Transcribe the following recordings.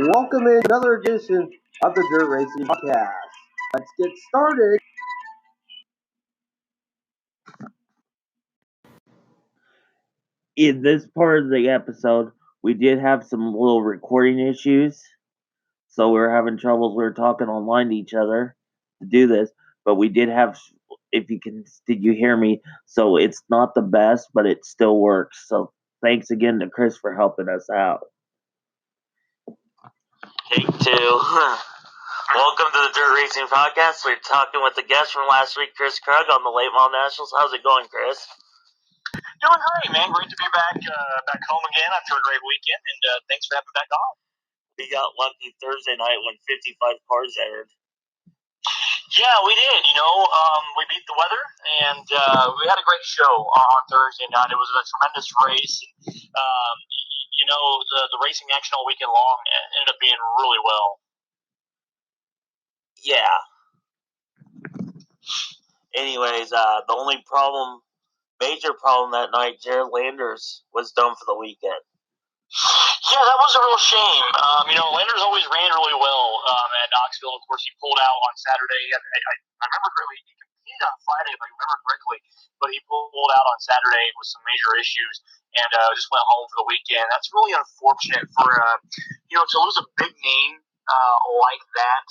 Welcome in another edition of the Dirt Racing Podcast. Let's get started. In this part of the episode, we did have some little recording issues. So we were having troubles. We were talking online to each other to do this. But we did have, did you hear me? So it's not the best, but it still works. So thanks again to Chris for helping us out. Take two. Welcome to the Dirt Racing Podcast. We're talking with the guest from last week, Chris Krug, on the Late Model Nationals. How's it going, Chris? Doing great, man. Great to be back home again after a great weekend, and thanks for having me back on. We got lucky Thursday night when 55 cars entered. Yeah, we did. We beat the weather, and we had a great show on Thursday night. It was a tremendous race. And, the racing action all weekend long ended up being really well. Yeah. Anyways, the only major problem that night, Jared Landers was done for the weekend. Yeah, that was a real shame. Landers always ran really well at Knoxville. Of course, he pulled out on Saturday. I remember correctly, he competed on Friday, if I remember correctly, but he pulled out on Saturday with some major issues and just went home for the weekend. That's really unfortunate for, to lose a big name like that.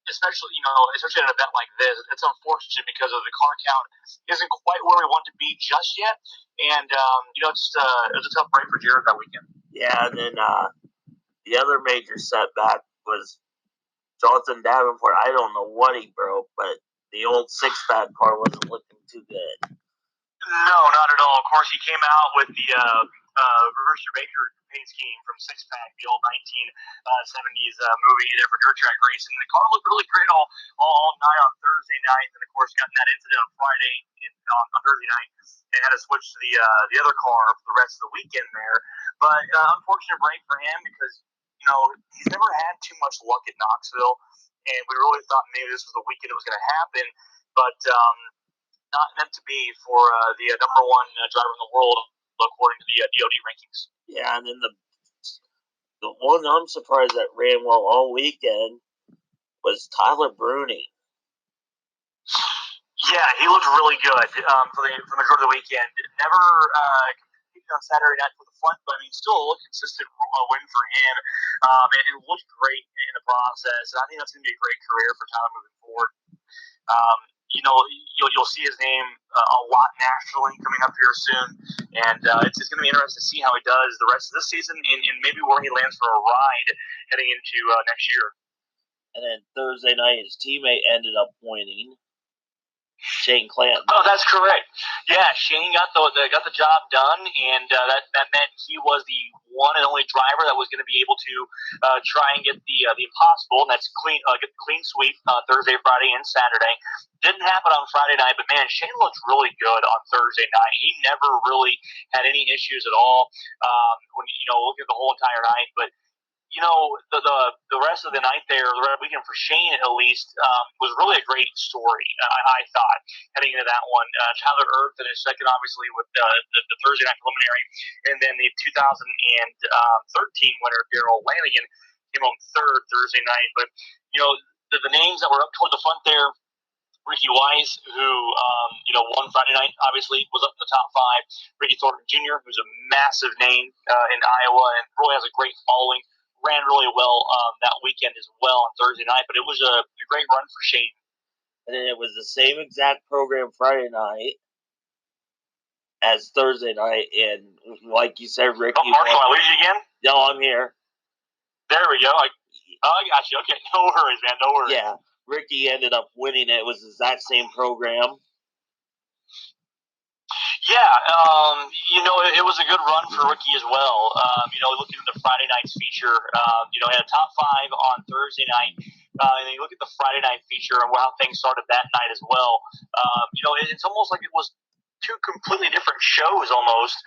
Especially at an event like this, it's unfortunate because of the car count isn't quite where we want to be just yet, and it was a tough break for Jared that weekend. Yeah, and then the other major setback was Jonathan Davenport. I don't know what he broke, but the old six-pack car wasn't looking too good. No, not at all. Of course, he came out with the Brewster Baker paint scheme from Six Pack, the old 1970s movie there for dirt track racing. The car looked really great all night on Thursday night, and of course got in that incident on Friday on Thursday night, and had to switch to the other car for the rest of the weekend there. But unfortunate break for him because he's never had too much luck at Knoxville, and we really thought maybe this was the weekend it was going to happen, but not meant to be for the number one driver in the world according to the DOD rankings. Yeah, and then the one I'm surprised that ran well all weekend was Tyler Bruni. Yeah, he looked really good for the majority of the weekend. Never competed on Saturday night for the front, but still a consistent win for him. And it looked great in the process. And I think that's going to be a great career for Tyler moving forward. You'll see his name a lot nationally coming up here soon, and it's going to be interesting to see how he does the rest of this season and maybe where he lands for a ride heading into next year. And then Thursday night, his teammate ended up winning, Shane Clanton. Oh, that's correct. Yeah, Shane got the job done, and that meant he was the one and only driver that was going to be able to try and get the impossible, and that's get the clean sweep Thursday, Friday, and Saturday. Didn't happen on Friday night, but man, Shane looked really good on Thursday night. He never really had any issues at all when looking at the whole entire night, but. The rest of the night there, the weekend for Shane at least, was really a great story, I thought, heading into that one. Tyler Erb finished second, obviously, with the Thursday night preliminary, and then the 2013 winner, Darrell Lanigan, came home third Thursday night. But, the names that were up toward the front there, Ricky Wise, who, won Friday night, obviously, was up in the top five. Ricky Thornton Jr., who's a massive name in Iowa and really has a great following. Ran really well that weekend as well on Thursday night, but it was a great run for Shane. And then it was the same exact program Friday night as Thursday night, and like you said, Ricky. Oh, Marshall, I lose you again? No, I'm here. There we go. I got you. Okay, no worries, man. No worries. Yeah, Ricky ended up winning it. It was the exact same program. Yeah, it was a good run for Ricky as well. Looking at the Friday night's feature, he had a top five on Thursday night. And then you look at the Friday night feature and how things started that night as well. It's almost like it was two completely different shows almost,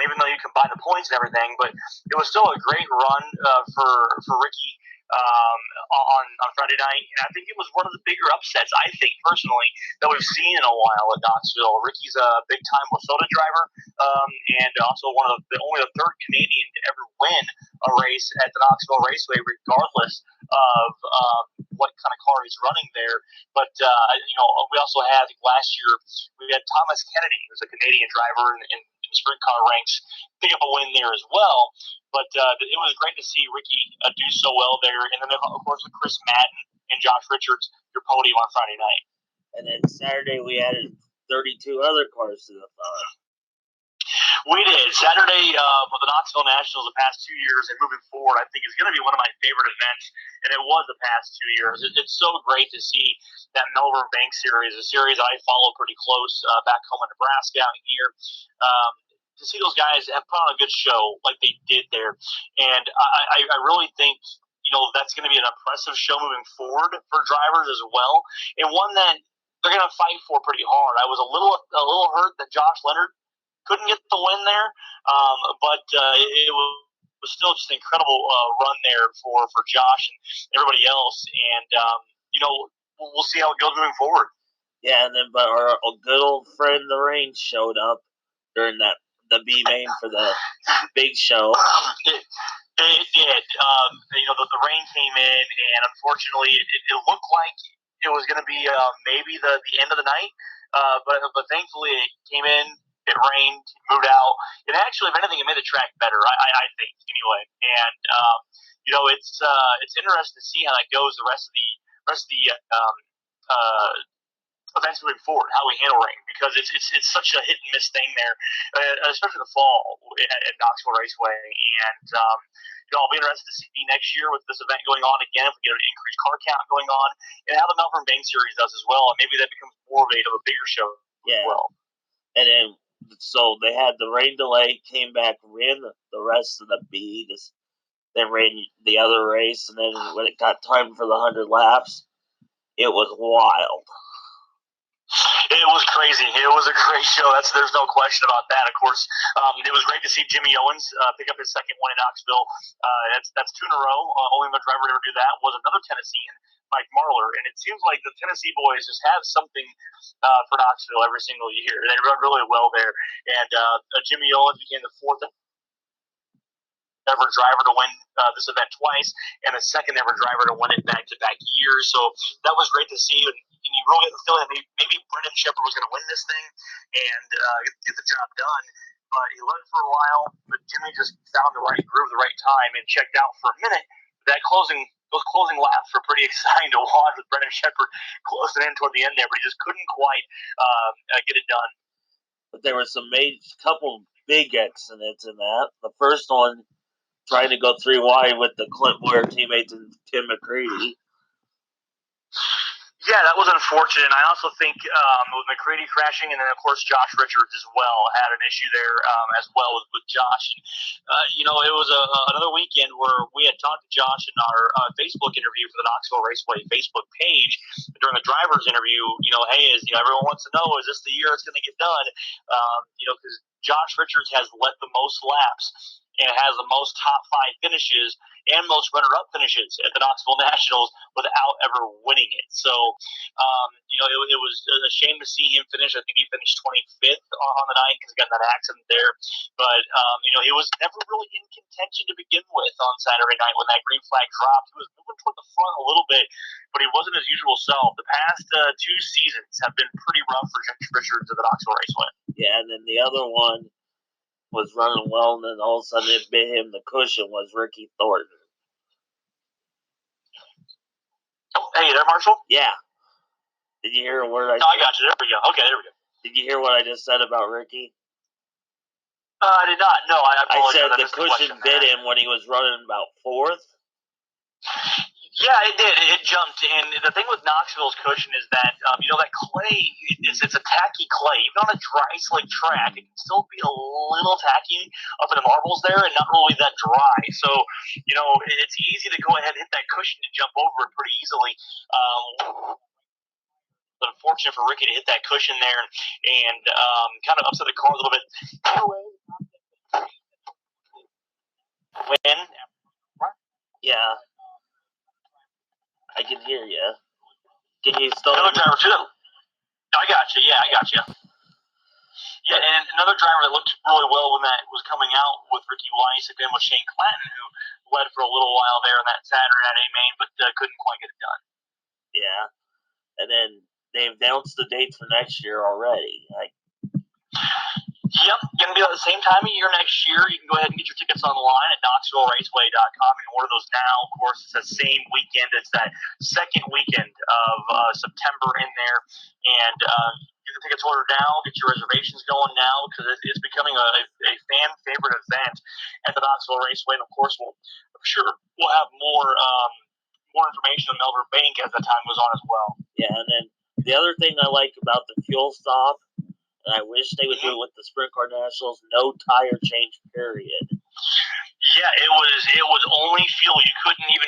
even though you combine the points and everything. But it was still a great run for Ricky. on Friday night, and I think it was one of the bigger upsets, I think, personally, that we've seen in a while at Knoxville. Ricky's a big-time Wasota driver, and also only the third Canadian to ever win a race at the Knoxville Raceway, regardless of what kind of car he's running there. But we also had, I think last year we had Thomas Kennedy, who's a Canadian driver in the sprint car ranks, pick up a win there as well. But it was great to see Ricky do so well there. And then, of course, with Chris Madden and Josh Richards, your podium on Friday night. And then Saturday we added 32 other cars to the fun. We did. Saturday with the Knoxville Nationals the past 2 years and moving forward, I think is going to be one of my favorite events, and it was the past 2 years. It's so great to see that Melbourne Bank Series, a series I follow pretty close back home in Nebraska out here. To see those guys have put on a good show like they did there, and I really think that's going to be an impressive show moving forward for drivers as well, and one that they're going to fight for pretty hard. I was a little hurt that Josh Leonard couldn't get the win there, but it was still just an incredible run there for Josh and everybody else, and we'll see how it goes moving forward. Yeah, and then but our good old friend the Rain showed up during the B main for the big show. It did. The rain came in, and unfortunately, it looked like it was going to be maybe the end of the night, but thankfully it came in. It rained, moved out, and actually, if anything, it made the track better. I think anyway, and it's interesting to see how that goes the rest of the events moving forward, how we handle rain, because it's such a hit and miss thing there, especially in the fall at Knoxville Raceway, and I'll be interested to see next year with this event going on again if we get an increased car count going on, and how the Melbourne Bank Series does as well, and maybe that becomes more of a bigger show as well. And then so they had the rain delay, came back, ran the rest of the B, then ran the other race, and then when it got time for the 100 laps, it was wild. It was crazy. It was a great show. There's no question about that. Of course, it was great to see Jimmy Owens pick up his second one in Knoxville. That's two in a row. Only one driver to ever do that was another Tennessean, Mike Marlar. And it seems like the Tennessee boys just have something for Knoxville every single year. They run really well there. And Jimmy Owens became the fourth ever driver to win this event twice, and the second ever driver to win it back-to-back years. So that was great to see, and you really get the feeling that maybe Brendan Shepard was going to win this thing and get the job done. But he led for a while, but Jimmy just found the right groove, the right time, and checked out for a minute. Those closing laps were pretty exciting to watch with Brendan Shepard closing in toward the end there, but he just couldn't quite get it done. But there were some couple big accidents in that. The first one, trying to go 3 wide with the Clint Boyer teammates and Tim McCready. Yeah, that was unfortunate. I also think with McCready crashing, and then, of course, Josh Richards as well had an issue there as well with Josh. And, it was another weekend where we had talked to Josh in our Facebook interview for the Knoxville Raceway Facebook page during the driver's interview. Everyone wants to know, is this the year it's going to get done? Because Josh Richards has led the most laps and has the most top 5 finishes and most runner-up finishes at the Knoxville Nationals without ever winning it. So, it was a shame to see him finish. I think he finished 25th on the night because he got in that accident there. But, he was never really in contention to begin with on Saturday night when that green flag dropped. He was moving toward the front a little bit, but he wasn't his usual self. The past 2 seasons have been pretty rough for Josh Richards at the Knoxville Raceway. Yeah, and then the other one was running well, and then all of a sudden it bit him the cushion was Ricky Thornton. Oh, hey there, Marshall? Yeah. Did you hear a word I said? I got you. There we go. Okay, there we go. Did you hear what I just said about Ricky? I did not. No, I said the cushion bit him when he was running about 4th. Yeah, it did. It jumped. And the thing with Knoxville's cushion is that, that clay, it's a tacky clay. Even on a dry slick track, it can still be a little tacky up in the marbles there and not really that dry. So, it's easy to go ahead and hit that cushion and jump over it pretty easily. But unfortunate for Ricky to hit that cushion there and kind of upset the car a little bit. Win. Yeah. you still? Another driver too. I got you. Yeah, I got you. Yeah, and another driver that looked really well when that was coming out with Ricky Weiss again was Shane Clanton, who led for a little while there on that Saturday at A-Main, but couldn't quite get it done. Yeah, and then they've announced the dates for next year already. Yep, going to be at the same time of year next year. You can go ahead and get your tickets online at KnoxvilleRaceway.com. You can order those now. Of course, it's the same weekend. It's that second weekend of September in there. And get the tickets ordered now. Get your reservations going now because it's becoming a fan favorite event at the Knoxville Raceway. And, of course, I'm sure we'll have more information on Melbourne Bank as the time goes on as well. Yeah, and then the other thing I like about the fuel stop, and I wish they would do it with the Sprint Car Nationals, no tire change period. Yeah, it was only fuel. You couldn't even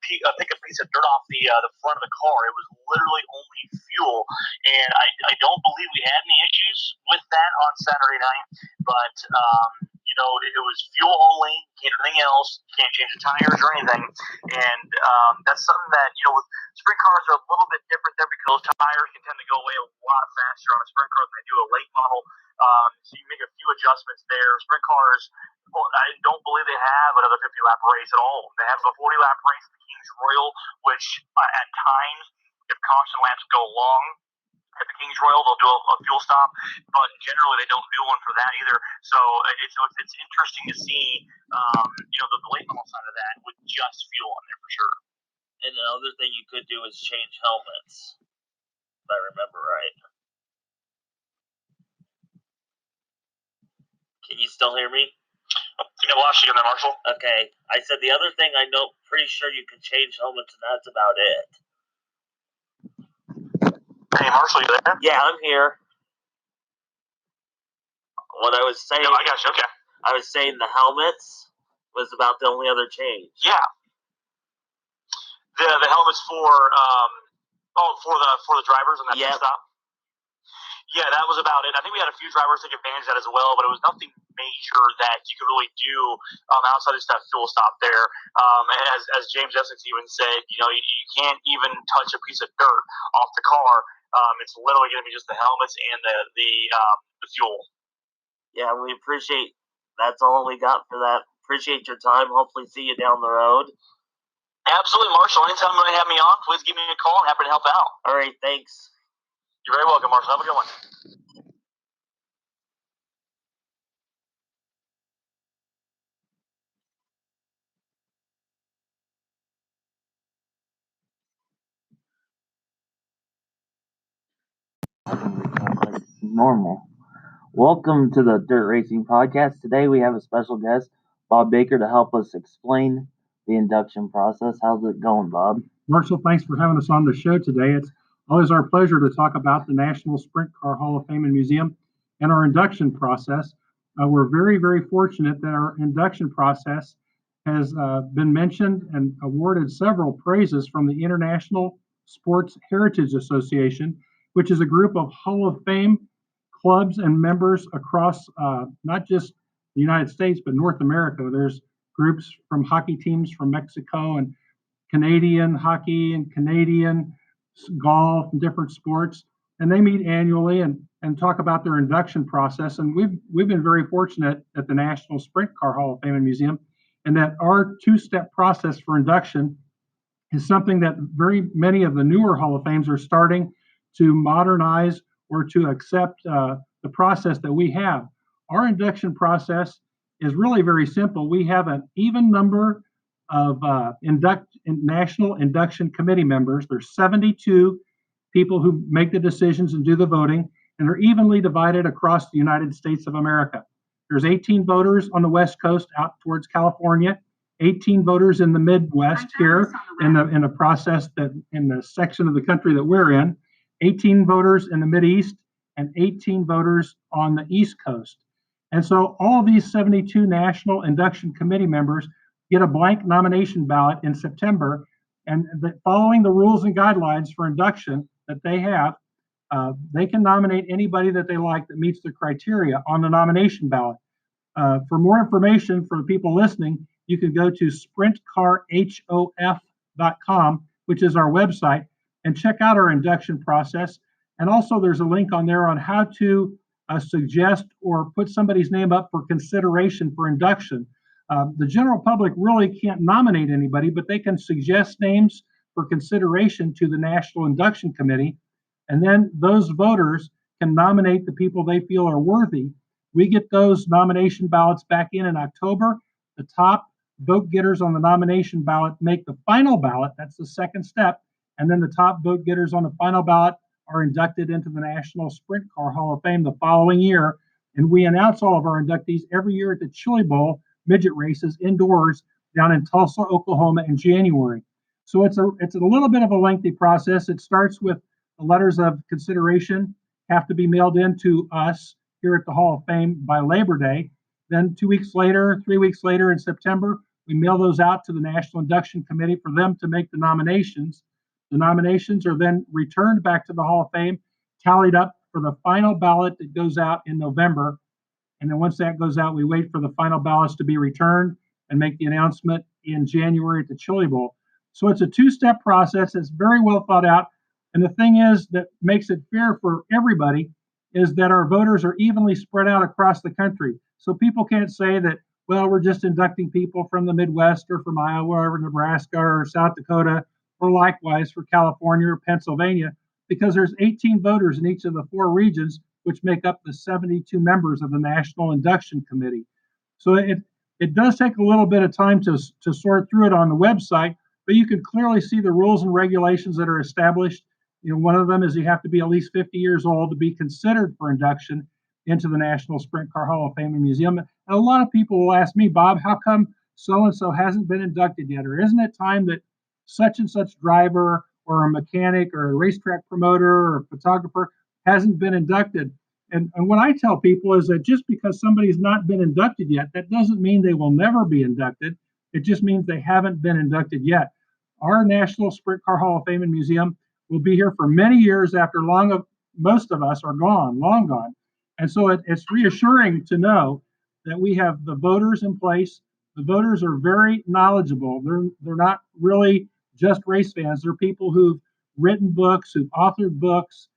pick a piece of dirt off the front of the car. It was literally only fuel, and I don't believe we had any issues with that on Saturday night. But it was fuel only. Can't do anything else. Can't change the tires or anything. And that's something that with sprint cars are a little bit different there because tires can tend to go away a lot faster on a sprint car than they do a late model. So you make a few adjustments there. Sprint cars, I don't believe they have another 50-lap race at all. They have a 40-lap race at the Kings Royal, which at times, if caution laps go long at the Kings Royal, they'll do a fuel stop, but generally they don't do one for that either. So it's interesting to see, the late model side of that with just fuel on there for sure. And the other thing you could do is change helmets, if I remember right. Can you still hear me? I think I lost you again there, Marshall. Okay. I said the other thing I know, pretty sure you can change helmets, and that's about it. Hey, Marshall, you there? Yeah, I'm here. What I was saying... No, I got you, okay. I was saying the helmets was about the only other change. Yeah. The helmets for the drivers and that stop. Yeah, that was about it. I think we had a few drivers take advantage of that as well, but it was nothing major that you could really do outside of just that fuel stop there. As James Essex even said, you can't even touch a piece of dirt off the car. It's literally going to be just the helmets and the fuel. Yeah, we appreciate. That's all we got for that. Appreciate your time. Hopefully, see you down the road. Absolutely, Marshall. Anytime you want to have me on, please give me a call. I'm happy to help out. All right, thanks. You're very welcome, Marshall. Have a good one. Normal. Welcome to the Dirt Racing Podcast. Today we have a special guest, Bob Baker, to help us explain the induction process. How's it going, Bob? Marshall, thanks for having us on the show today. It's always our pleasure to talk about the National Sprint Car Hall of Fame and Museum and our induction process. We're very, very fortunate that our induction process has been mentioned and awarded several praises from the International Sports Heritage Association, which is a group of Hall of Fame clubs and members across not just the United States, but North America. There's groups from hockey teams from Mexico and Canadian hockey and Canadian golf and different sports, and they meet annually and talk about their induction process. And we've been very fortunate at the National Sprint Car Hall of Fame and Museum, and that our two-step process for induction is something that very many of the newer Hall of Fames are starting to modernize or to accept the process that we have. Our induction process is really very simple. We have an even number of National Induction Committee members. There's 72 people who make the decisions and do the voting, and they're evenly divided across the United States of America. There's 18 voters on the West Coast out towards California, 18 voters in the Midwest here in the process that in the section of the country that we're in, 18 voters in the Mideast, and 18 voters on the East Coast. And so all these 72 National Induction Committee members get a blank nomination ballot in September, and following the rules and guidelines for induction that they have, they can nominate anybody that they like that meets the criteria on the nomination ballot. For more information for the people listening, you can go to sprintcarhof.com, which is our website. and check out our induction process. And also there's a link on there on how to suggest or put somebody's name up for consideration for induction. The general public really can't nominate anybody, but they can suggest names for consideration to the National Induction Committee. And then those voters can nominate the people they feel are worthy. We get those nomination ballots back in October. The top vote getters on the nomination ballot make the final ballot. That's the second step. And then the top vote getters on the final ballot are inducted into the National Sprint Car Hall of Fame the following year. And we announce all of our inductees every year at the Chili Bowl midget races indoors down in Tulsa, Oklahoma in January. So it's a little bit of a lengthy process. It starts with the letters of consideration have to be mailed in to us here at the Hall of Fame by Labor Day. Then 2 weeks later, 3 weeks later in September, we mail those out to the National Induction Committee for them to make the nominations. The nominations are then returned back to the Hall of Fame, tallied up for the final ballot that goes out in November. And then once that goes out, we wait for the final ballots to be returned and make the announcement in January at the Chili Bowl. So it's a two-step process. It's very well thought out. And the thing is that makes it fair for everybody is that our voters are evenly spread out across the country. So people can't say that, well, we're just inducting people from the Midwest or from Iowa or Nebraska or South Dakota, or likewise for California or Pennsylvania, because there's 18 voters in each of the 4 regions, which make up the 72 members of the National Induction Committee. So it does take a little bit of time to sort through it on the website, but you can clearly see the rules and regulations that are established. You know, one of them is you have to be at least 50 years old to be considered for induction into the National Sprint Car Hall of Fame and Museum. And a lot of people will ask me, Bob, how come so-and-so hasn't been inducted yet? Or isn't it time that such and such driver or a mechanic or a racetrack promoter or photographer hasn't been inducted? And what I tell people is that just because somebody's not been inducted yet, that doesn't mean they will never be inducted. It just means they haven't been inducted yet. Our National Sprint Car Hall of Fame and Museum will be here for many years after most of us are gone, long gone. And so it's reassuring to know that we have the voters in place. The voters are very knowledgeable. They're not really just race fans. They're people who've written books, who've authored books,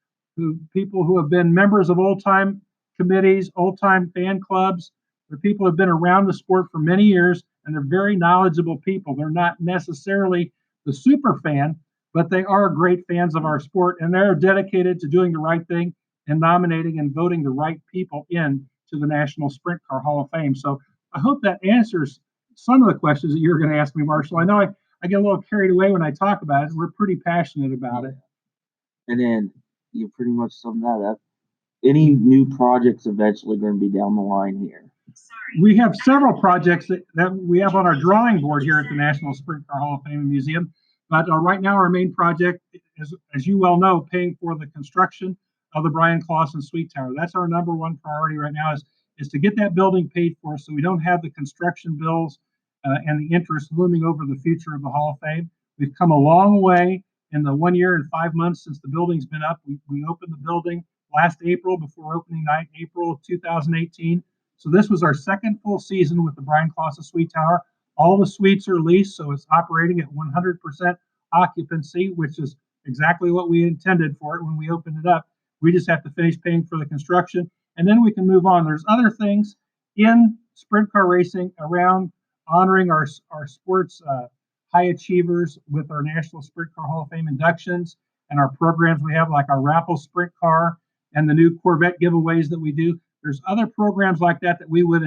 people who have been members of old-time committees, old-time fan clubs. They're people who have been around the sport for many years, and they're very knowledgeable people. They're not necessarily the super fan, but they are great fans of our sport, and they're dedicated to doing the right thing and nominating and voting the right people in to the National Sprint Car Hall of Fame. So I hope that answers some of the questions that you're going to ask me, Marshall. I know I get a little carried away when I talk about it. We're pretty passionate about it. And then you pretty much summed that up. Any new projects eventually going to be down the line here? We have several projects that we have on our drawing board here at the National Sprint Car Hall of Fame and Museum. But right now, our main project is, as you well know, paying for the construction of the Brian Clausen Suite Tower. That's our number one priority right now is to get that building paid for so we don't have the construction bills and the interest looming over the future of the Hall of Fame. We've come a long way in the 1 year and 5 months since the building's been up. We opened the building last April before opening night, April of 2018. So this was our second full season with the Brian Clausen Suite Tower. All the suites are leased, so it's operating at 100% occupancy, which is exactly what we intended for it when we opened it up. We just have to finish paying for the construction, and then we can move on. There's other things in sprint car racing around honoring our sports high achievers with our National Sprint Car Hall of Fame inductions and our programs we have, like our raffle sprint car and the new Corvette giveaways that we do. There's other programs like that we would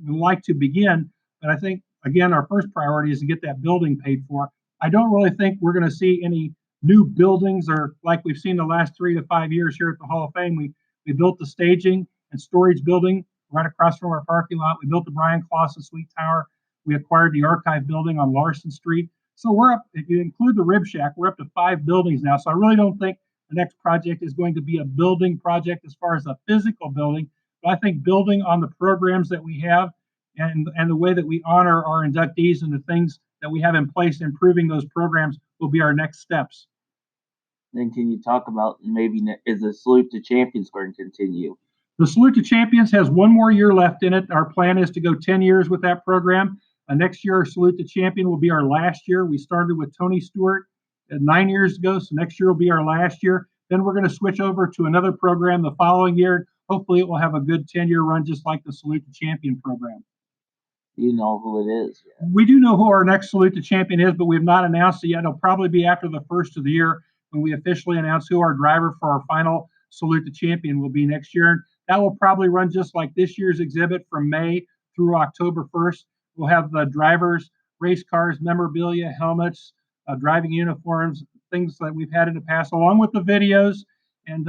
like to begin, but I think, again, our first priority is to get that building paid for. I don't really think we're going to see any new buildings or like we've seen the last 3 to 5 years here at the Hall of Fame. We built the staging and storage building right across from our parking lot. We built the Brian Clausen Suite Tower. We acquired the archive building on Larson Street. So we're up, if you include the Rib Shack, we're up to 5 buildings now. So I really don't think the next project is going to be a building project as far as a physical building. But I think building on the programs that we have and the way that we honor our inductees and the things that we have in place, improving those programs will be our next steps. Then can you talk about maybe is the Salute to Champions going to continue? The Salute to Champions has 1 more year left in it. Our plan is to go 10 years with that program. Next year, our Salute to Champion will be our last year. We started with Tony Stewart 9 years ago, so next year will be our last year. Then we're going to switch over to another program the following year. Hopefully it will have a good 10-year run, just like the Salute the Champion program. You know who it is. Yeah. We do know who our next Salute the Champion is, but we have not announced it yet. It'll probably be after the first of the year when we officially announce who our driver for our final Salute the Champion will be next year. And that will probably run just like this year's exhibit from May through October 1st. We'll have the drivers, race cars, memorabilia, helmets, driving uniforms, things that we've had in the past, along with the videos and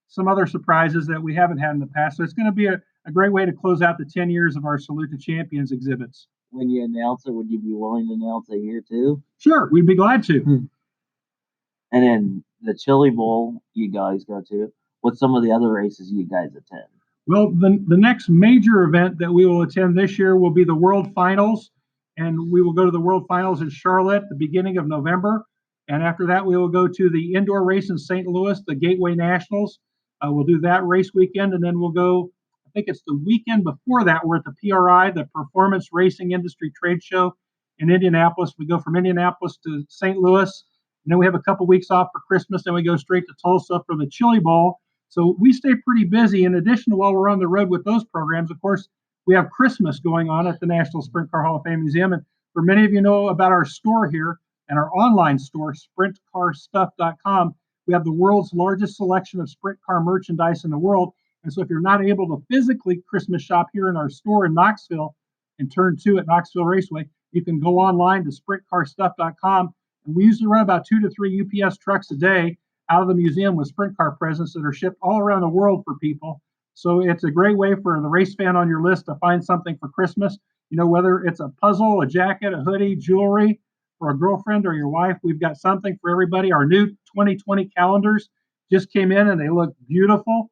some other surprises that we haven't had in the past. So it's going to be a great way to close out the 10 years of our Salute the Champions exhibits. When you announce it, would you be willing to announce it here too? Sure, we'd be glad to. And then the Chili Bowl you guys go to. What's some of the other races you guys attend? Well, the next major event that we will attend this year will be the World Finals. And we will go to the World Finals in Charlotte the beginning of November. And after that, we will go to the indoor race in St. Louis, the Gateway Nationals. We'll do that race weekend, and then we'll go, I think it's the weekend before that, we're at the PRI, the Performance Racing Industry Trade Show in Indianapolis. We go from Indianapolis to St. Louis, and then we have a couple weeks off for Christmas, then we go straight to Tulsa for the Chili Bowl. So we stay pretty busy. In addition to while we're on the road with those programs, of course, we have Christmas going on at the National Sprint Car Hall of Fame Museum. And for many of you know about our store here and our online store, sprintcarstuff.com, we have the world's largest selection of sprint car merchandise in the world. And so if you're not able to physically Christmas shop here in our store in Knoxville, in Turn 2 at Knoxville Raceway, you can go online to sprintcarstuff.com. And we usually run about 2 to 3 UPS trucks a day out of the museum with sprint car presents that are shipped all around the world for people. So it's a great way for the race fan on your list to find something for Christmas. You know, whether it's a puzzle, a jacket, a hoodie, jewelry for a girlfriend or your wife, we've got something for everybody. Our new 2020 calendars just came in and they look beautiful.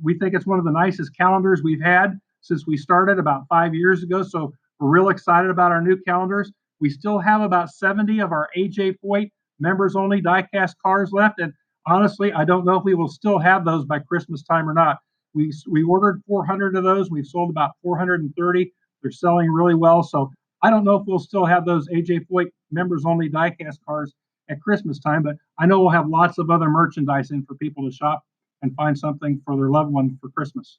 We think it's one of the nicest calendars we've had since we started about 5 years ago. So we're real excited about our new calendars. We still have about 70 of our AJ Foyt members only diecast cars left. And honestly, I don't know if we will still have those by Christmas time or not. We ordered 400 of those. We've sold about 430. They're selling really well. So I don't know if we'll still have those AJ Foyt members only diecast cars at Christmas time, but I know we'll have lots of other merchandise in for people to shop and find something for their loved one for Christmas.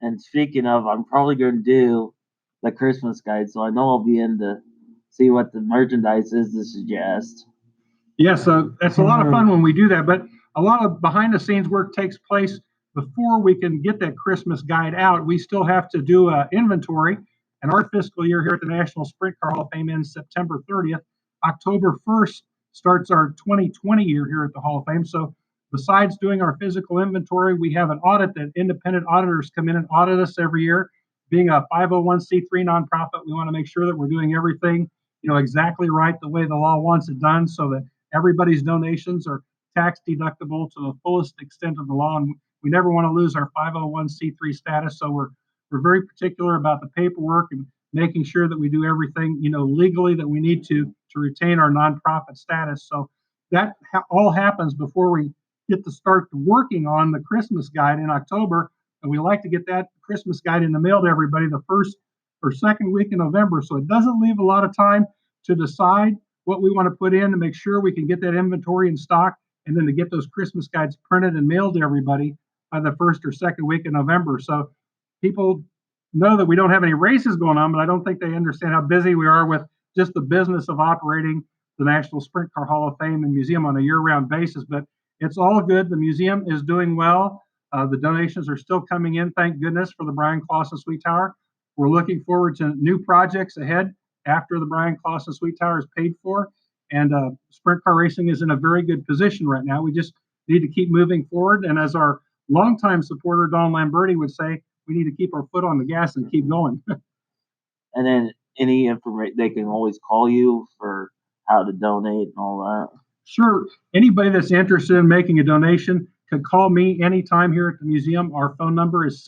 And speaking of, I'm probably going to do the Christmas guide, so I know I'll be in to see what the merchandise is to suggest. Yeah, so it's a lot of fun when we do that, but a lot of behind the scenes work takes place before we can get that Christmas guide out. We still have to do an inventory, and our fiscal year here at the National Sprint Car Hall of Fame ends September 30th. October 1st starts our 2020 year here at the Hall of Fame. So besides doing our physical inventory, we have an audit that independent auditors come in and audit us every year. Being a 501c3 nonprofit, we want to make sure that we're doing everything, exactly right the way the law wants it done, so that everybody's donations are tax deductible to the fullest extent of the law. And we never want to lose our 501c3 status. So we're very particular about the paperwork and making sure that we do everything, legally that we need to retain our nonprofit status. So that all happens before we get to start working on the Christmas guide in October. And we like to get that Christmas guide in the mail to everybody the first or second week in November. So it doesn't leave a lot of time to decide what we want to put in to make sure we can get that inventory in stock, and then to get those Christmas guides printed and mailed to everybody by the first or second week in November. So people know that we don't have any races going on, but I don't think they understand how busy we are with just the business of operating the National Sprint Car Hall of Fame and Museum on a year-round basis. But it's all good. The museum is doing well. The donations are still coming in, thank goodness, for the Brian Clausen Sweet Tower. We're looking forward to new projects ahead after the Brian Clausen Sweet Tower is paid for. And sprint car racing is in a very good position right now. We just need to keep moving forward. And as our longtime supporter, Don Lamberti, would say, we need to keep our foot on the gas and keep going. And then any information, they can always call you for how to donate and all that. Sure. Anybody that's interested in making a donation can call me anytime here at the museum. Our phone number is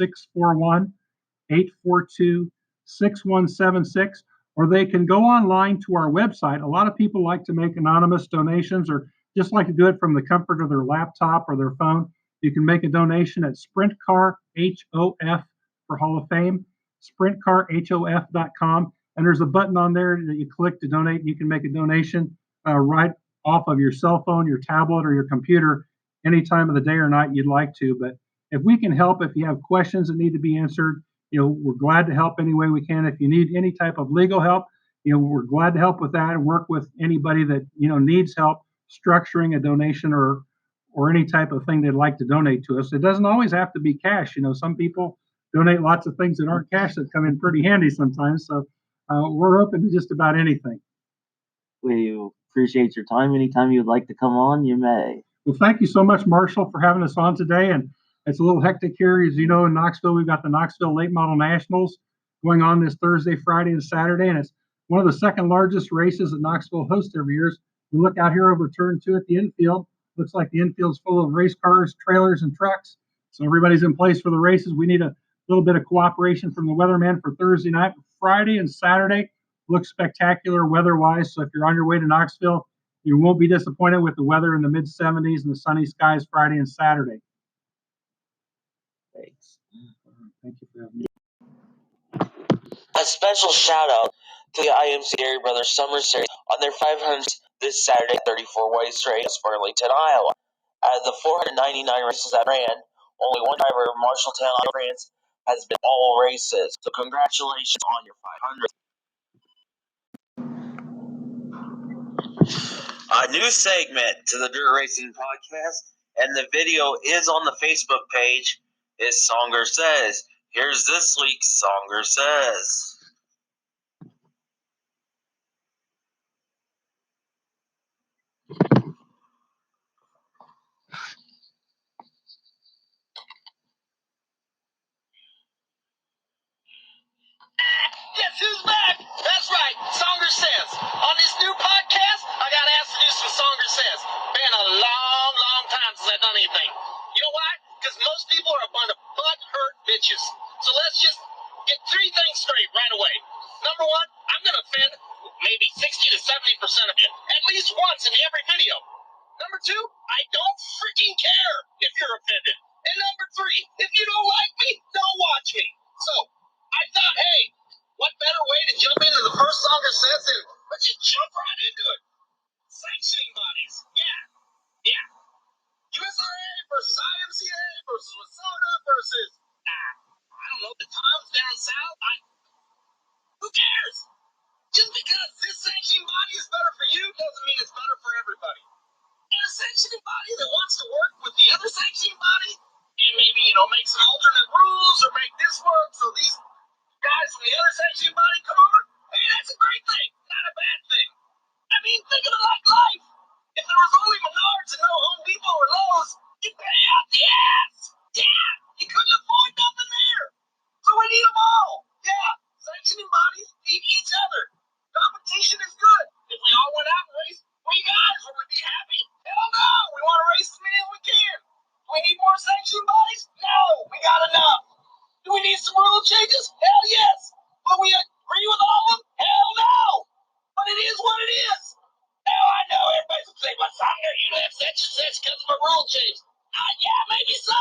641-842-6176, or they can go online to our website. A lot of people like to make anonymous donations or just like to do it from the comfort of their laptop or their phone. You can make a donation at SprintCar HOF for Hall of Fame, SprintCarHOF.com. And there's a button on there that you click to donate. You can make a donation right off of your cell phone, your tablet, or your computer any time of the day or night you'd like to. But if we can help, if you have questions that need to be answered, we're glad to help any way we can. If you need any type of legal help, we're glad to help with that and work with anybody that needs help structuring a donation or any type of thing they'd like to donate to us. It doesn't always have to be cash. Some people donate lots of things that aren't cash that come in pretty handy sometimes. So we're open to just about anything. We appreciate your time. Anytime you'd like to come on, you may. Well, thank you so much, Marshall, for having us on today. And it's a little hectic here. As you know, in Knoxville, we've got the Knoxville Late Model Nationals going on this Thursday, Friday, and Saturday. And it's one of the second largest races that Knoxville hosts every year. We look out here over turn 2 at the infield. Looks like the infield's full of race cars, trailers, and trucks. So everybody's in place for the races. We need a little bit of cooperation from the weatherman for Thursday night. Friday and Saturday looks spectacular weather-wise. So if you're on your way to Knoxville, you won't be disappointed with the weather in the mid-70s and the sunny skies Friday and Saturday. Thanks. Thank you for having me. A special shout out to the IMC Dairy Brothers Summer Series on their 500th this Saturday 34 race race in Burlington, Iowa. Out of the 499 races that ran, only one driver, Marshalltown, France, has been all races. So congratulations on your 500th. A new segment to the Dirt Racing Podcast, and the video is on the Facebook page, is Songer Says. Here's this week's Songer Says. Guess who's back? That's right, Songer Says. On this new podcast, I got asked to do some Songer Says. Been a long, long time since I've done anything. You know why? Because most people are a bunch of butt-hurt bitches. So let's just get 3 things straight right away. Number 1, I'm going to offend maybe 60 to 70% of you, at least once in every video. Number 2, I don't freaking care if you're offended. And number 3, if you don't like me, don't watch me. So, I thought, hey, what better way to jump into the first Songer Says than let's just jump right into it. Sanctioning bodies. Yeah. USRA versus IMCA versus Minnesota versus, I don't know, the Toms down south. Who cares? Just because this sanctioning body is better for you doesn't mean it's better for everybody. And a sanctioning body that wants to work with the other sanctioning body and maybe, make some alternate rules or make this work so these guys from the other sanctioning body come over, hey, that's a great thing, not a bad thing. I mean, think of it like life. If there was only Menards and no Home Depot or Lowe's, you'd pay out the ass. Yeah, you couldn't afford nothing there. So we need them all. Yeah, sanctioning bodies need each other. Competition is good. If we all went out and raced 3 guys, would we be happy? Hell no. We want to race as many as we can. Do we need more sanctioning bodies? No, we got enough. Do we need some rule changes? Hell yes. Will we agree with all of them? Hell no. But it is what it is. Now I know everybody's going to say, but Songer, you left such and such because of a rule change. Yeah, maybe so.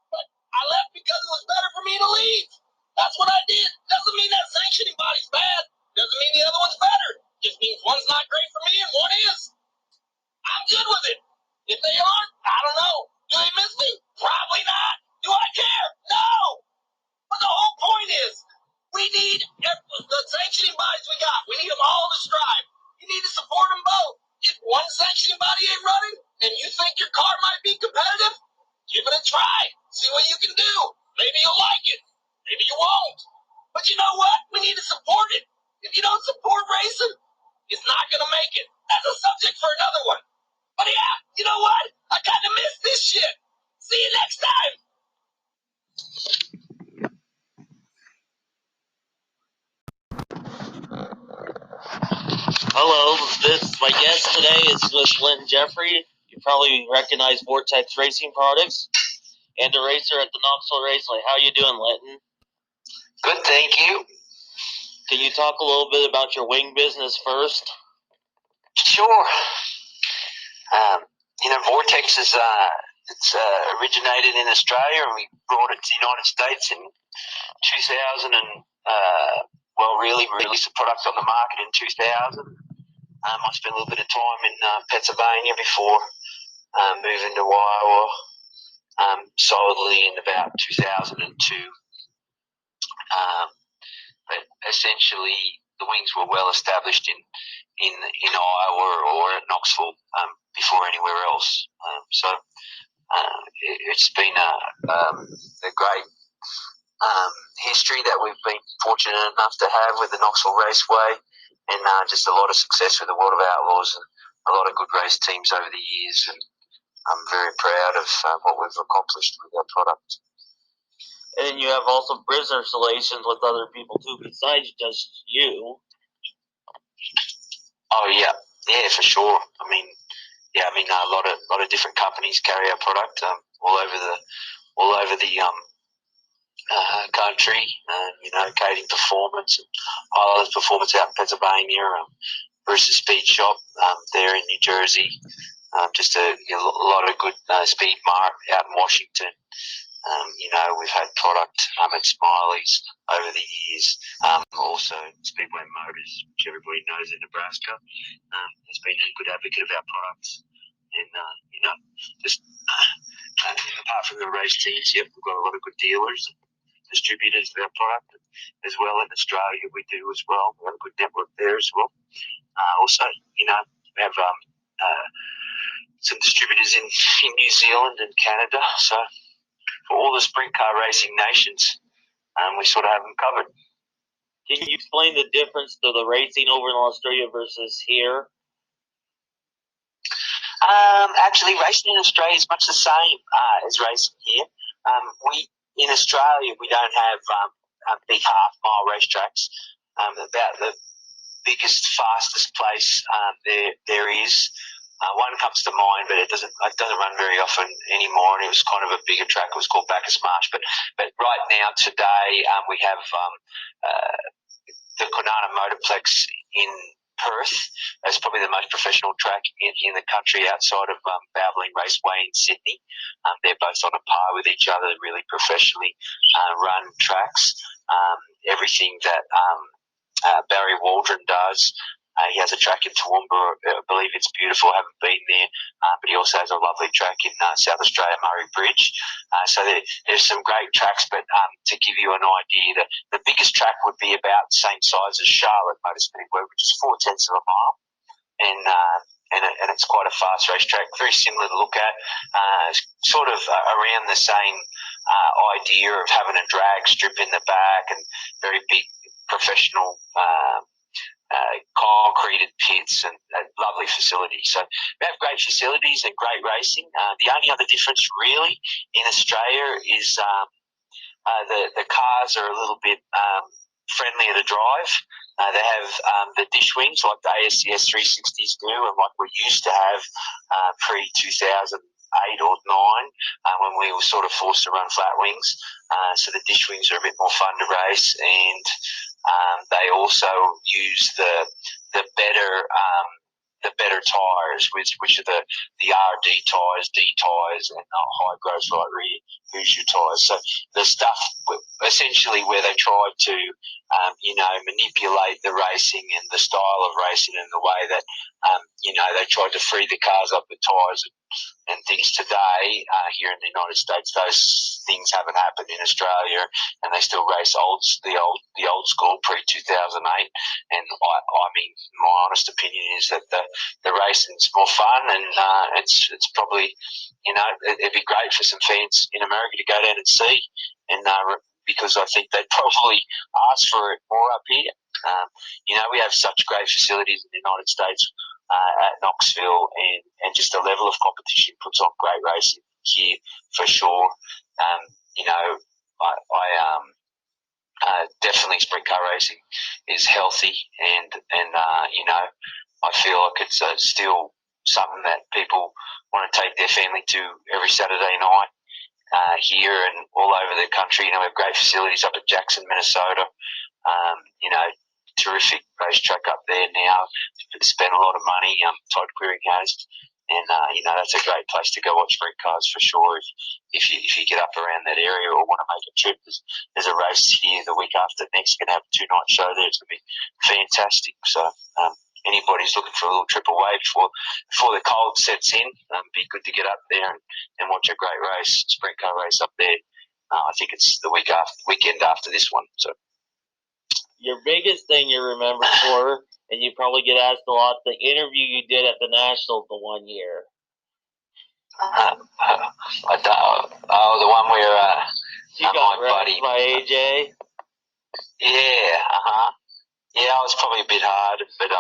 But I left because it was better for me to leave. That's what I did. Doesn't mean that sanctioning body's bad. Doesn't mean the other one's better. Just means one's not great for me and one is. I'm good with it. If they aren't, I don't know. Do they miss me? Probably not. Do I care? No. But the whole point is, we need the sanctioning bodies we got. We need them all to strive. You need to support them both. If one sanctioning body ain't running, and you think your car might be competitive, give it a try. See what you can do. Maybe you'll like it. Maybe you won't. But you know what? We need to support it. If you don't support racing, it's not going to make it. That's a subject for another one. But yeah, you know what? I kind of miss this shit. See you next time. Hello, my guest today is with Lynton Jeffrey. You probably recognize Vortex Racing Products and a racer at the Knoxville Raceway. How you doing, Lynton? Good, thank you. Can you talk a little bit about your wing business first? Sure. Vortex is it's originated in Australia, and we brought it to the United States in 2000, and really released the product on the market in 2000. I spent a little bit of time in Pennsylvania before moving to Iowa solidly in about 2002. But essentially, the wings were well established in Iowa or at Knoxville before anywhere else. It's been a great history that we've been fortunate enough to have with the Knoxville Raceway, and just a lot of success with the World of Outlaws and a lot of good race teams over the years. And I'm very proud of what we've accomplished with our product. And then you have also prisoner relations with other people too, besides just you. Oh yeah, for sure. I mean, a lot of different companies carry our product all over the country. Kading Performance and Highlands Performance out in Pennsylvania, Bruce's Speed Shop there in New Jersey. Just a lot of good speed mark out in Washington. We've had product at Smiley's over the years. Also, Speedway Motors, which everybody knows in Nebraska, has been a good advocate of our products. And, just apart from the race teams, we've got a lot of good dealers and distributors of our product as well. In Australia, we do as well. We have a good network there as well. Also, we have some distributors in New Zealand and Canada. So, for all the sprint car racing nations, we sort of have them covered. Can you explain the difference to the racing over in Australia versus here? Actually, racing in Australia is much the same as racing here. In Australia, we don't have big half-mile racetracks. About the biggest, fastest place there is. One comes to mind, but it doesn't run very often anymore. And it was kind of a bigger track. It was called Bacchus Marsh. But right now, today, we have the Kwinana Motorplex in Perth. That's probably the most professional track in the country outside of Valvoline Raceway in Sydney. They're both on a par with each other, really professionally run tracks. Everything that Barry Waldron does. He has a track in Toowoomba. I believe it's beautiful. I haven't been there. But he also has a lovely track in South Australia, Murray Bridge. So there's some great tracks. But to give you an idea, the biggest track would be about the same size as Charlotte Motor Speedway, which is 0.4 of a mile. And it's quite a fast racetrack, very similar to look at. Sort of around the same idea of having a drag strip in the back and very big professional concreted pits and lovely facilities. So we have great facilities and great racing. The only other difference really in Australia is the cars are a little bit friendlier to drive. They have the dish wings like the ASCS 360s do, and like we used to have pre-2008 or 9 when we were sort of forced to run flat wings. So the dish wings are a bit more fun to race, and they also use the better tyres, which are the RD tyres, D tyres, and high growth light rear Hoosier tyres. So the stuff essentially where they tried to manipulate the racing and the style of racing in the way that they tried to free the cars up the tyres and things today here in the United States. Those things haven't happened in Australia, and they still race the old school pre-2008. And I mean, my honest opinion is that the racing's more fun, and it's probably it'd be great for some fans in America to go down and see, and because I think they'd probably ask for it more up here. We have such great facilities in the United States. At Knoxville, and just the level of competition puts on great racing here for sure. I definitely sprint car racing is healthy, and I feel like it's still something that people want to take their family to every Saturday night here and all over the country. We have great facilities up at Jackson, Minnesota. Terrific racetrack up there now. Spent a lot of money. Todd Quiring has, and that's a great place to go watch sprint cars for sure. If you get up around that area or want to make a trip, there's a race here the week after next. You're gonna have a 2-night show there. It's gonna be fantastic. So anybody's looking for a little trip away before the cold sets in, be good to get up there and watch a great race, sprint car race up there. I think it's the weekend after this one. So your biggest thing you remember for, and you probably get asked a lot, the interview you did at the Nationals the one year. The one where you got my buddy by AJ. Yeah, yeah, it was probably a bit hard, but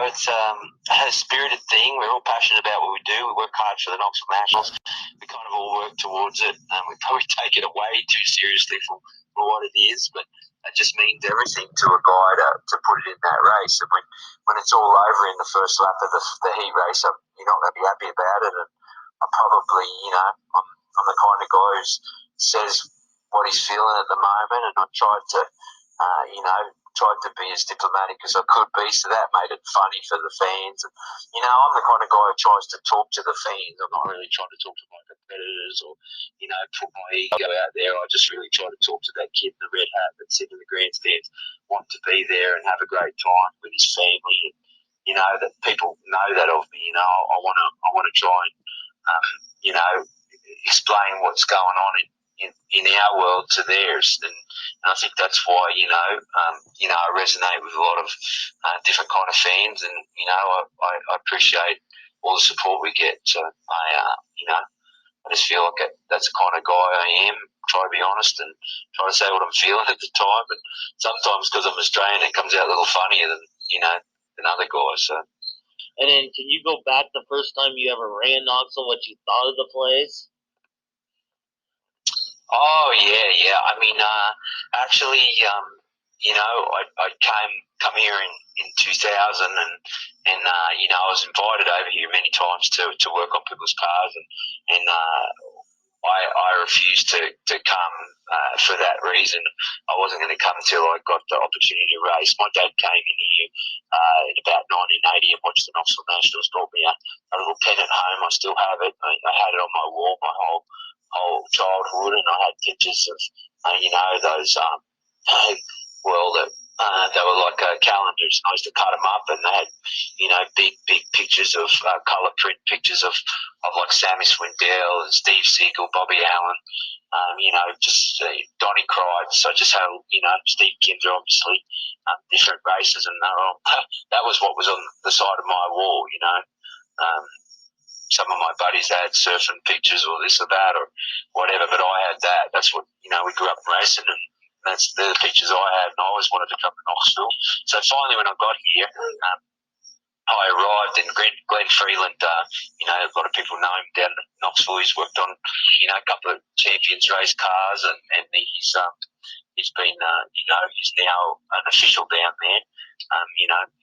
it's a spirited thing. We're all passionate about what we do. We work hard for the Knoxville Nationals. We kind of all work towards it, and we probably take it way too seriously for what it is, but it just means everything to a guy to put it in that race. And when it's all over in the first lap of the heat race, you're not going to be happy about it. And I probably, I'm the kind of guy who says what he's feeling at the moment, and I tried to, tried to be as diplomatic as I could be, so that made it funny for the fans. And, I'm the kind of guy who tries to talk to the fans. I'm not really trying to talk to my competitors or, put my ego out there. I just really try to talk to that kid in the red hat that's sitting in the grandstands, want to be there and have a great time with his family, and, that people know that of me. I want to try and, explain what's going on in our world to theirs, and I think that's why I resonate with a lot of different kind of fans, and I appreciate all the support we get. So I just feel like that's the kind of guy I am. Try to be honest and try to say what I'm feeling at the time, but sometimes because I'm Australian, it comes out a little funnier than other guys. So. And then, can you go back the first time you ever ran Knoxville? What you thought of the place? Oh yeah. I mean, actually, I come here in 2000, and I was invited over here many times to work on people's cars, and I refused to come for that reason. I wasn't going to come until I got the opportunity to race. My dad came in here in about 1980 and watched the Knoxville Nationals. Brought me a little pen at home. I still have it. I had it on my wall my whole childhood, and I had pictures of those they were like calendars. I used to cut them up, and they had big pictures of colour print pictures of like Sammy Swindell and Steve Seagal, Bobby Allen, just Donnie Crides. So I just had Steve Kinder, obviously, different races, and that was what was on the side of my wall. Some of my buddies had surfing pictures or this or that or whatever, but I had that. That's what we grew up racing, and they're the pictures I had, and I always wanted to come to Knoxville. So finally, when I got here, I arrived, and Glenn Freeland, a lot of people know him down in Knoxville. He's worked on, a couple of Champions race cars, and he's been, he's now an official down there.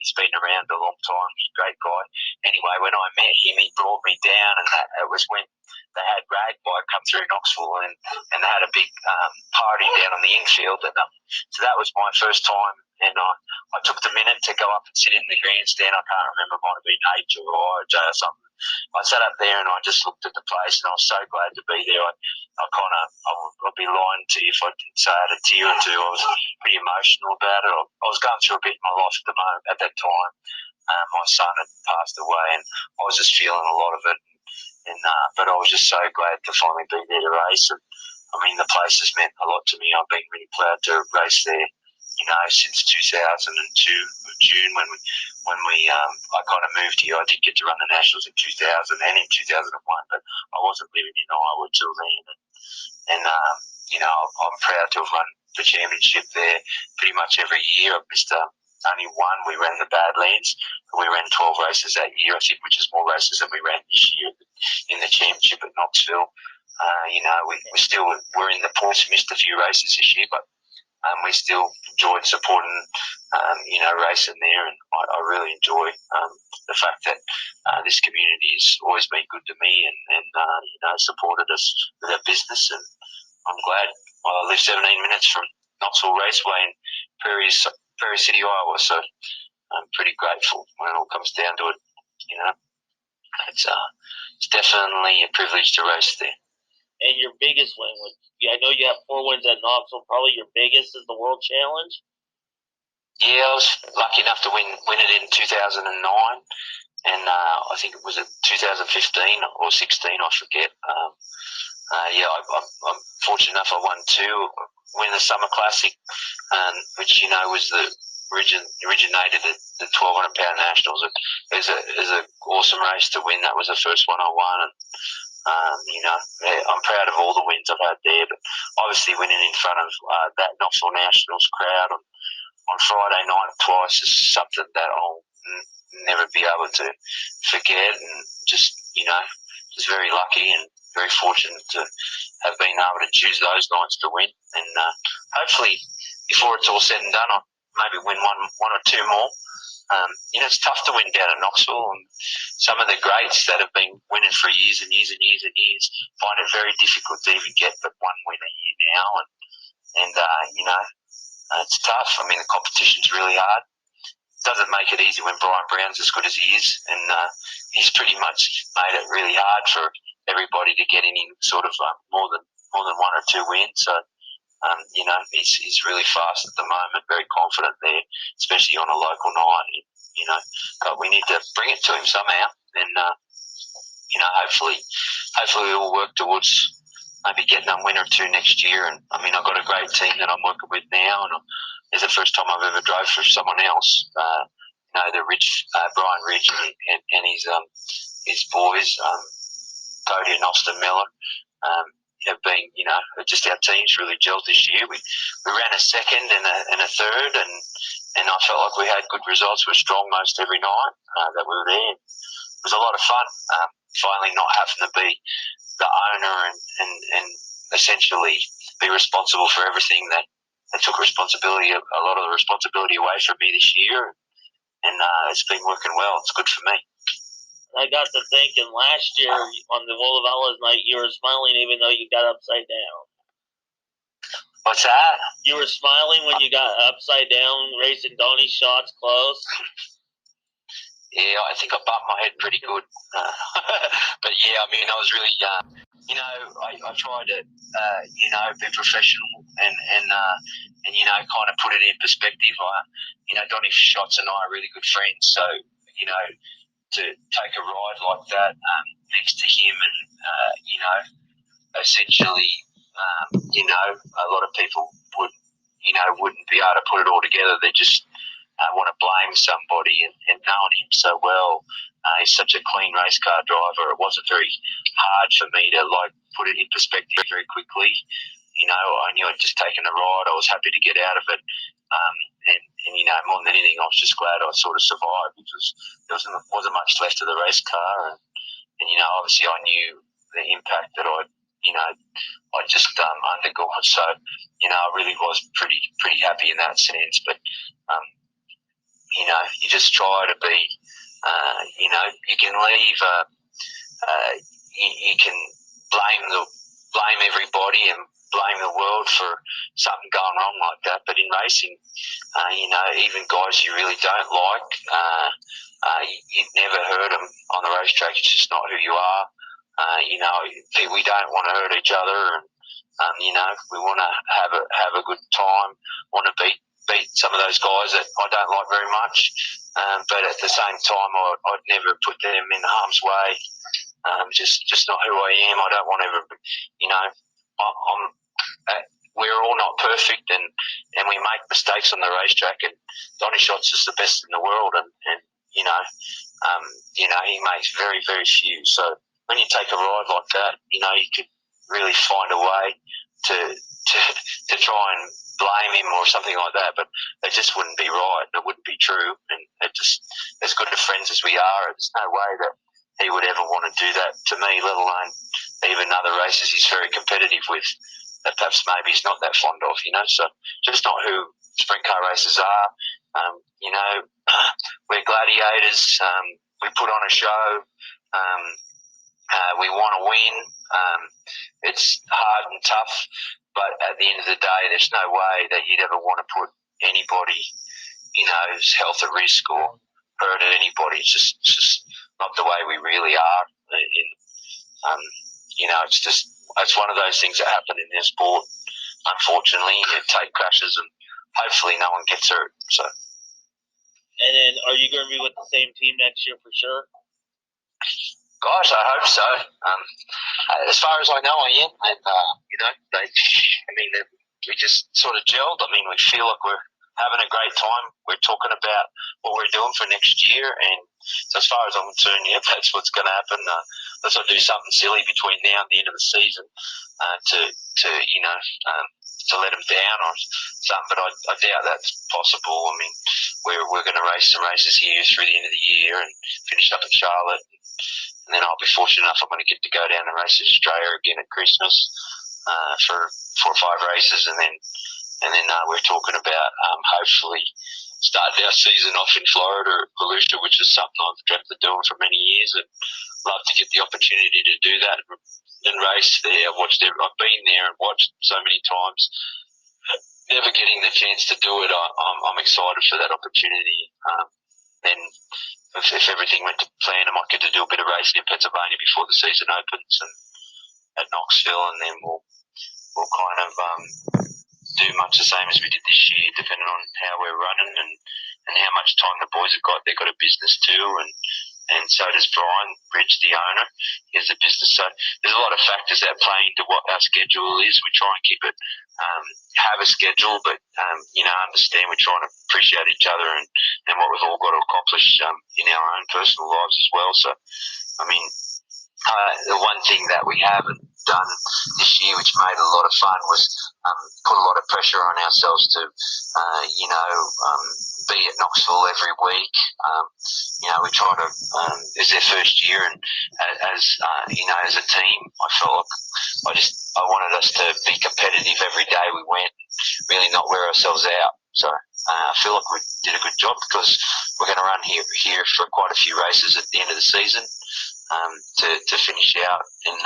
He's been around a long time. He's a great guy. Anyway, when I met him, he brought me down, and it was when they had rag bike come through Knoxville, and they had a big party down on the infield, and so that was my first time. And I took the minute to go up and sit in the grandstand. I can't remember, it might have been H or I or J or something. I sat up there and I just looked at the place, and I was so glad to be there. I'd be lying to you if I didn't say I had a tear or two. I was pretty emotional about it. I was going through a bit in my life at that time. My son had passed away, and I was just feeling a lot of it. But I was just so glad to finally be there to race. And I mean, the place has meant a lot to me. I've been really proud to race there, since 2002 June when I kind of moved here. I did get to run the Nationals in 2000 and in 2001, but I wasn't living in Iowa till then. And I'm proud to have run the championship there pretty much every year. I've missed only one. We ran the Badlands. We ran 12 races that year, I think, which is more races than we ran this year in the championship at Knoxville. We're in the points. Missed a few races this year, but we still enjoyed supporting, racing there, and I really enjoy the fact that this community has always been good to me and supported us with our business, and I'm glad. I live 17 minutes from Knoxville Raceway in Prairie City, Iowa, so I'm pretty grateful when it all comes down to it. It's definitely a privilege to race there. And your biggest win I know you have 4 wins at Knoxville. Probably your biggest is the World Challenge. Yeah, I was lucky enough to win it in 2009, and I think it was in 2015 or 16, I forget. I'm fortunate enough I won two. Win the Summer Classic, which was the originated at the 1,200 pound nationals. It was an awesome race to win. That was the first one I won, and I'm proud of all the wins I've had there. But obviously, winning in front of that Knoxville Nationals crowd on Friday night twice is something that I'll never be able to forget, and just very lucky and very fortunate to have been able to choose those nights to win. And hopefully, before it's all said and done, I'll maybe win one or two more. It's tough to win down at Knoxville, and some of the greats that have been winning for years and years and years and years find it very difficult to even get but one win a year now. It's tough. I mean, the competition's really hard. Doesn't make it easy when Brian Brown's as good as he is, and he's pretty much made it really hard for everybody to get any sort of more than one or two wins. So he's really fast at the moment, very confident there, especially on a local night. But we need to bring it to him somehow, and hopefully we'll work towards maybe getting a win or two next year. And I mean, I've got a great team that I'm working with now, and it's the first time I've ever drove for someone else. Brian Ridge and his boys, Cody and Austin Miller. Have been, just our teams really gelled this year. We ran a second and a third, and I felt like we had good results. We were strong most every night that we were there. It was a lot of fun. Finally, not having to be the owner and essentially be responsible for everything that took a lot of the responsibility away from me this year, and it's been working well. It's good for me. I got to thinking last year on the Woollavalla's night, you were smiling even though you got upside down. What's that? You were smiling when you got upside down, racing Donnie shots close. Yeah, I think I bumped my head pretty good. But yeah, I mean, I was really, I tried to, be professional and kind of put it in perspective. Donnie Shots and I are really good friends, so to take a ride like that next to him, and essentially, a lot of people wouldn't be able to put it all together. They just want to blame somebody, and knowing him so well, he's such a clean race car driver. It wasn't very hard for me to put it in perspective very quickly. I knew I'd just taken a ride. I was happy to get out of it. And more than anything, I was just glad I sort of survived, because there wasn't much left of the race car. And obviously I knew the impact that I just undergone. So, I really was pretty happy in that sense. But, you just try to be, you can leave, you can blame everybody and blame the world for something going wrong like that. But in racing, even guys you really don't like, you'd never hurt them on the racetrack. It's just not who you are. We don't want to hurt each other, and we want to have a good time. Want to beat some of those guys that I don't like very much, but at the same time, I'd never put them in harm's way. Just not who I am. I don't want to ever, we're all not perfect, and we make mistakes on the racetrack. And Donnie Shots is the best in the world, and he makes very, very few. So when you take a ride like that, you could really find a way to try and blame him or something like that, but it just wouldn't be right. It wouldn't be true. And as good of friends as we are, there's no way that he would ever want to do that to me, let alone even other races he's very competitive with that perhaps maybe he's not that fond of, So just not who sprint car racers are. We're gladiators. We put on a show. We want to win. It's hard and tough, but at the end of the day, there's no way that you'd ever want to put anybody's health at risk or hurt anybody. It's just not the way we really are. It's one of those things that happen in this sport. Unfortunately, you take crashes, and hopefully no one gets hurt. So And then, are you going to be with the same team next year for sure? Gosh, I hope so. As far as I know, I am. And, we just sort of gelled. I mean, we feel like we're having a great time. We're talking about what we're doing for next year. And so as far as I'm concerned, yeah, that's what's going to happen. Let's not do something silly between now and the end of the season to let them down or something. But I doubt that's possible. I mean, we're going to race some races here through the end of the year and finish up in Charlotte. And then I'll be fortunate enough I'm going to get to go down and race in Australia again at Christmas for 4 or 5 races, and then we're talking about hopefully starting our season off in Florida or Volusia, which is something I've dreamt of doing for many years, and love to get the opportunity to do that and race there. I've been there and watched so many times. Never getting the chance to do it, I'm excited for that opportunity. Then if everything went to plan, I might get to do a bit of racing in Pennsylvania before the season opens and at Knoxville, and then we'll kind of do much the same as we did this year, depending on how we're running and how much time the boys have got. They've got a business too, and so does Brian Bridge, the owner. He has a business. So there's a lot of factors that play into what our schedule is. We try and keep it, have a schedule, but, understand we're trying to appreciate each other and what we've all got to accomplish in our own personal lives as well. So, I mean, the one thing that we haven't done this year, which made a lot of fun, was put a lot of pressure on ourselves to, be at Knoxville every week. We try to. It's their first year, and as a team, I felt like I wanted us to be competitive every day we went, really not wear ourselves out. So I feel like we did a good job because we're going to run here for quite a few races at the end of the season. To finish out and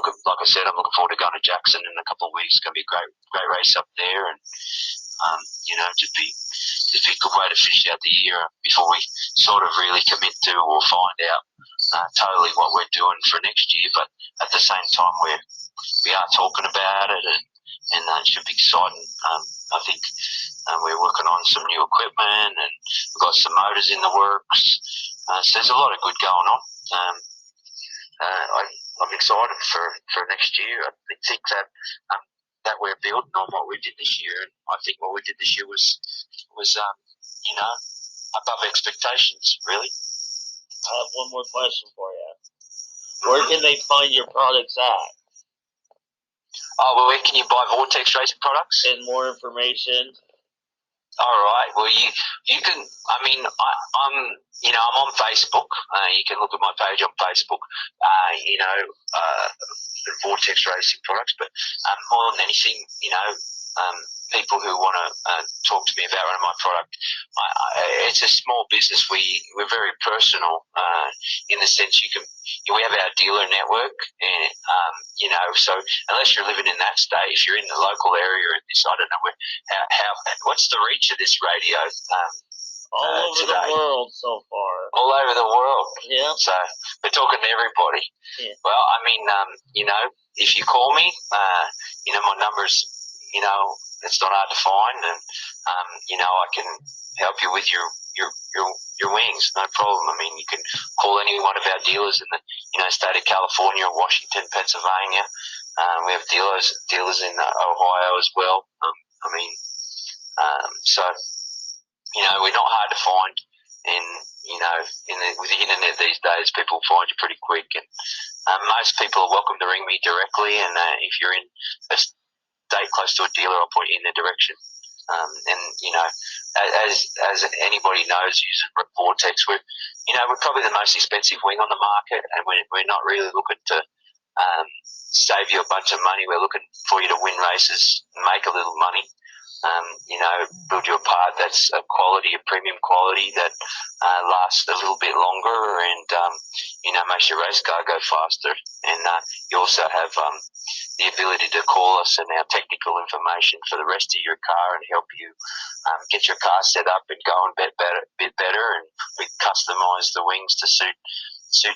like I said, I'm looking forward to going to Jackson in a couple of weeks. It's going to be a great race up there, and just be a good way to finish out the year before we sort of really commit to or find out totally what we're doing for next year. But at the same time, we are talking about it, and it should be exciting. I think we're working on some new equipment, and we've got some motors in the works. So there's a lot of good going on. I'm excited for next year. I think that we're building on what we did this year, and I think what we did this year was above expectations, really. I have one more question for you. Where can they find your products at? Where can you buy Vortex Racing products? And more information. All right. Well, you can. I mean, I'm on Facebook. You can look at my page on Facebook. Vortex Racing products. But more than anything, people who want to talk to me about one of my product, it's a small business. We're very personal in the sense we have our dealer network, and so unless you're living in that state, if you're in the local area and this, I don't know what's the reach of this radio. All over today. The world so far. All over the world. Yeah. So we're talking to everybody. Yeah. Well, I mean, if you call me, my number's, it's not hard to find, and I can help you with your wings, no problem. I mean, you can call any one of our dealers in the state of California, Washington, Pennsylvania. We have dealers in Ohio as well. So we're not hard to find, and with the internet these days, people find you pretty quick. And most people are welcome to ring me directly, and if you're in a state close to a dealer, I'll point you in their direction. As anybody knows, using Vortex, we're probably the most expensive wing on the market, and we're not really looking to save you a bunch of money. We're looking for you to win races, make a little money. Build you a part that's a premium quality that lasts a little bit longer, and makes your race car go faster. And you also have the ability to call us and our technical information for the rest of your car and help you get your car set up and going a bit better. And we can customize the wings to suit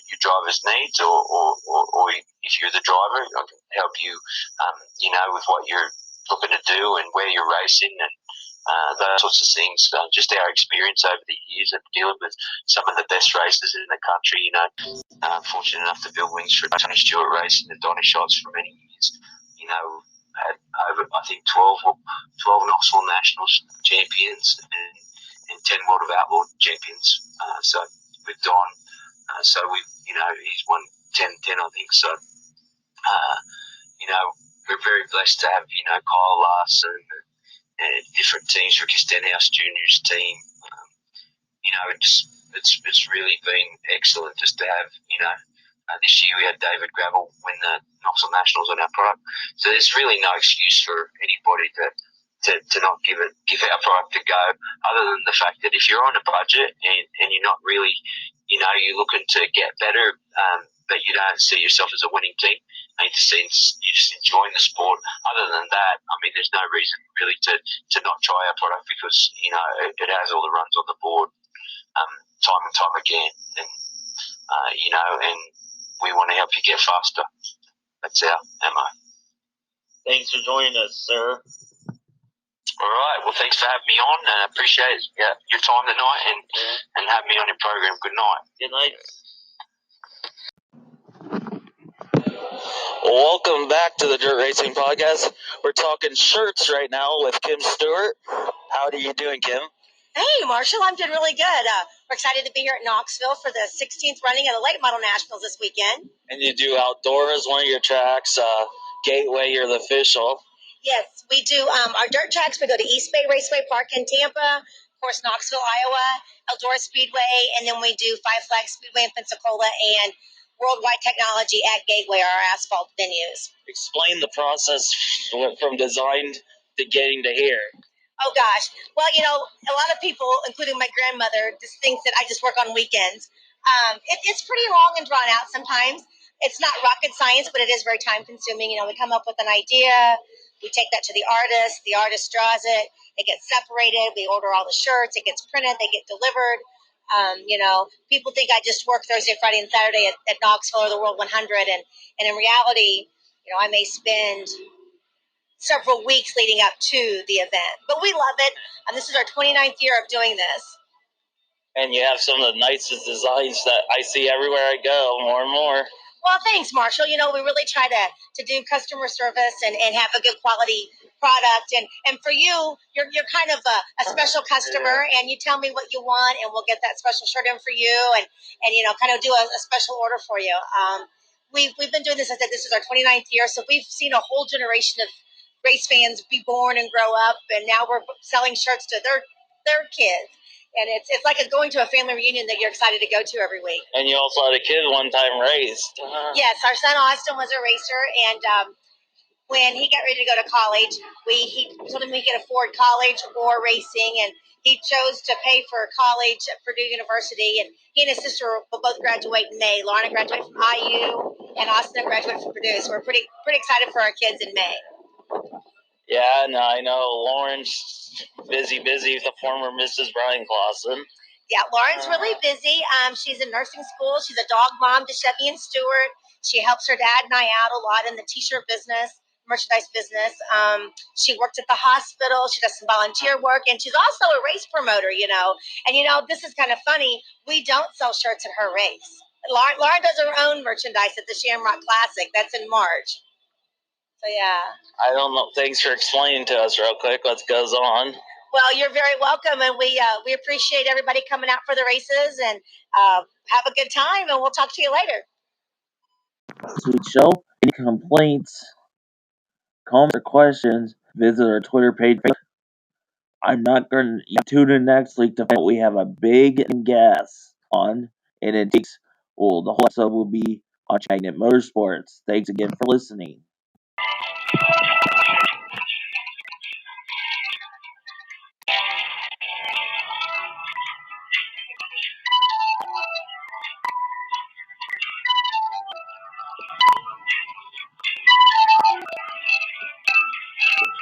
your driver's needs, or if you're the driver, I can help you, with what you're looking to do and where you're racing, those sorts of things. Just our experience over the years of dealing with some of the best racers in the country. Fortunate enough to build wings for Tony Stewart Racing and Donny Shots for many years. Had over, I think, 12 Knoxville Nationals champions and 10 World of Outlaw champions. So with Don, so he's won 10, I think. So, we're very blessed to have, Kyle Larson and different teams, Ricky Stenhouse Jr.'s team. It's really been excellent just to have, this year we had David Gravel win the Knoxville Nationals on our product. So there's really no excuse for anybody to not give our product a go, other than the fact that if you're on a budget and you're not really, you're looking to get better, but you don't see yourself as a winning team, and you're just enjoying the sport. Other than that, I mean, there's no reason really to not try our product, because, it has all the runs on the board. Time and time again, and and we want to help you get faster. That's our MO. Thanks for joining us, sir. All right. Well, thanks for having me on. I appreciate your time tonight and having me on your program. Good night. Good night. Welcome back to the Dirt Racing Podcast. We're talking shirts right now with Kim Stewart. How are you doing, Kim? Hey, Marshall, I'm doing really good. We're excited to be here at Knoxville for the 16th running of the Late Model Nationals this weekend. And you do outdoor as one of your tracks. Gateway, you're the official. Yes, we do our dirt tracks. We go to East Bay Raceway Park in Tampa, of course, Knoxville, Iowa, Eldora Speedway, and then we do Five Flags Speedway in Pensacola and Worldwide Technology at Gateway, our asphalt venues. Explain the process from design to getting to here. Oh, gosh. Well, a lot of people, including my grandmother, just thinks that I just work on weekends. It's pretty long and drawn out sometimes. It's not rocket science, but it is very time consuming. We come up with an idea. We take that to the artist draws it, it gets separated, we order all the shirts, it gets printed, they get delivered. People think I just work Thursday, Friday, and Saturday at Knoxville or the World 100, and in reality, I may spend several weeks leading up to the event. But we love it, and this is our 29th year of doing this. And you have some of the nicest designs that I see everywhere I go, more and more. Well, thanks, Marshall. We really try to do customer service and have a good quality product. And for you're kind of a special customer, and you tell me what you want, and we'll get that special shirt in for you, and kind of do a special order for you. We've been doing this. I said this is our 29th year, so we've seen a whole generation of race fans be born and grow up, and now we're selling shirts to their kids. And it's like going to a family reunion that you're excited to go to every week. And you also had a kid one time raced. Yes, our son Austin was a racer, and when he got ready to go to college, he told him he could afford college or racing, and he chose to pay for college at Purdue University. And he and his sister will both graduate in May. Lorna graduated from IU, and Austin graduated from Purdue. So we're pretty excited for our kids in May. Yeah, no, I know Lauren's busy, the former Mrs. Brian Clausen. Yeah, Lauren's really busy. She's in nursing school. She's a dog mom to Chevy and Stewart. She helps her dad and I out a lot in the t-shirt business, merchandise business. She works at the hospital. She does some volunteer work, and she's also a race promoter, And, this is kind of funny. We don't sell shirts at her race. Lauren does her own merchandise at the Shamrock Classic. That's in March. So, yeah. I don't know. Thanks for explaining to us real quick what goes on. Well, you're very welcome, and we appreciate everybody coming out for the races, and have a good time, and we'll talk to you later. Sweet show. Any complaints, comments, or questions, visit our Twitter page. I'm not going to tune in next week to find out we have a big guest on, and it takes, the whole episode will be on Magnet Motorsports. Thanks again for listening.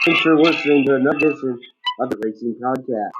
Thanks for listening to another edition of the Racing Podcast.